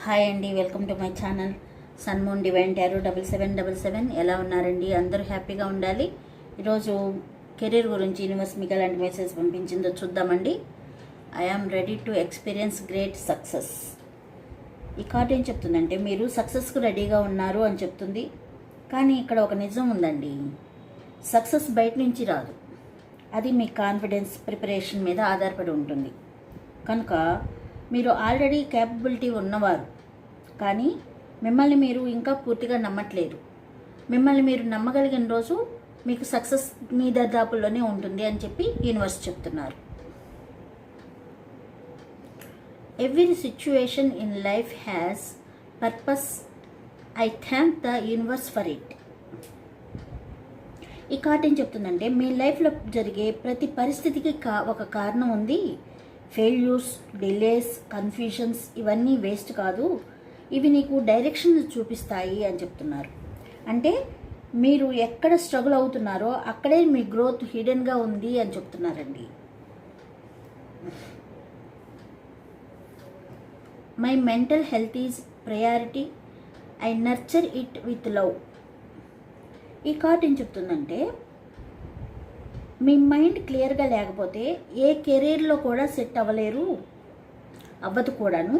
Hi అండి, welcome to my channel sun moon divine tarot 7777. ఎలా ఉన్నారండి? అందరూ హ్యాపీగా ఉండాలి. ఈరోజు కెరీర్ గురించి యూనివర్స్ మీకు ఎలాంటి మెసేజ్ పంపించిందో చూద్దామండి. I am ready to experience great success. ఈ కార్డ్ ఏం చెప్తుందంటే మీరు సక్సెస్కు రెడీగా ఉన్నారు అని చెప్తుంది. కానీ ఇక్కడ ఒక నిజం ఉందండి. సక్సెస్ బయట నుంచి రాదు, అది మీ కాన్ఫిడెన్స్, ప్రిపరేషన్ మీద ఆధారపడి ఉంటుంది. కనుక మీరు ఆల్రెడీ క్యాపబిలిటీ ఉన్నవారు, కానీ మిమ్మల్ని మీరు ఇంకా పూర్తిగా నమ్మట్లేదు. మిమ్మల్ని మీరు నమ్మగలిగిన రోజు మీకు సక్సెస్ మీ దరిదాపుల్లోనే ఉంటుంది అని చెప్పి యూనివర్స్ చెప్తున్నారు. Every situation in life has purpose. I thank the universe for it. ఈ కార్డ్ ఏం చెప్తుందంటే మీ లైఫ్లో జరిగే ప్రతి పరిస్థితికి ఒక కారణం ఉంది. ఫెయిల్యూర్స్, డిలేస్, కన్ఫ్యూషన్స్ ఇవన్నీ వేస్ట్ కాదు, ఇవి నీకు డైరెక్షన్ చూపిస్తాయి అని చెప్తున్నారు. అంటే మీరు ఎక్కడ స్ట్రగుల్ అవుతున్నారో అక్కడే మీ గ్రోత్ హిడెన్గా ఉంది అని చెప్తున్నారండి. My mental health is priority. I nurture it with love. ఈ కార్డ్ ఏం చెప్తుందంటే మీ మైండ్ క్లియర్గా లేకపోతే ఏ కెరీర్లో కూడా సెట్ అవ్వదు కూడాను.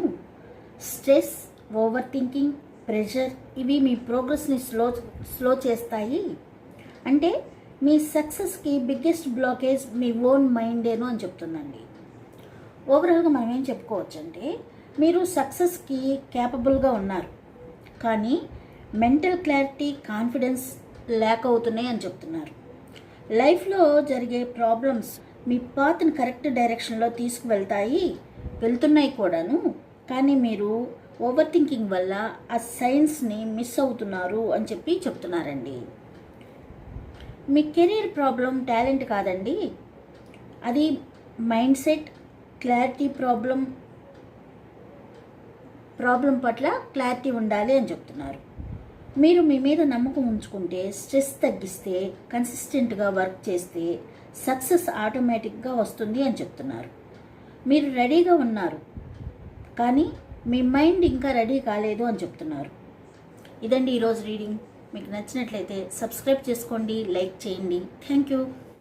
స్ట్రెస్, ఓవర్ థింకింగ్, ప్రెషర్ ఇవి మీ ప్రోగ్రెస్ని స్లో చేస్తాయి. అంటే మీ సక్సెస్కి బిగ్గెస్ట్ బ్లాకేజ్ మీ ఓన్ మైండేను అని చెప్తుందండి. ఓవరాల్గా మనం ఏం చెప్పుకోవచ్చు అంటే మీరు సక్సెస్కి క్యాపబుల్గా ఉన్నారు, కానీ మెంటల్ క్లారిటీ, కాన్ఫిడెన్స్ ల్యాక్ అవుతున్నాయి అని చెప్తున్నారు. లైఫ్లో జరిగే ప్రాబ్లమ్స్ మీ పాత్ని కరెక్ట్ డైరెక్షన్లో వెళ్తున్నాయి కూడాను. కానీ మీరు ఓవర్ థింకింగ్ వల్ల ఆ సైన్స్ని మిస్ అవుతున్నారు అని చెప్పి చెప్తున్నారండి. మీ కెరీర్ ప్రాబ్లం టాలెంట్ కాదండి, అది మైండ్ సెట్, క్లారిటీ. ప్రాబ్లం పట్ల క్లారిటీ ఉండాలి అని చెప్తున్నారు. మీరు మీ మీద నమ్మకం ఉంచుకుంటే, స్ట్రెస్ తగ్గిస్తే, కన్సిస్టెంట్గా వర్క్ చేస్తే సక్సెస్ ఆటోమేటిక్గా వస్తుంది అని చెప్తున్నారు. మీరు రెడీగా ఉన్నారు, కానీ మీ మైండ్ ఇంకా రెడీ కాలేదు అని చెప్తున్నారు. ఇదండి ఈరోజు రీడింగ్. మీకు నచ్చినట్లయితే సబ్స్క్రైబ్ చేసుకోండి, లైక్ చేయండి. Thank you.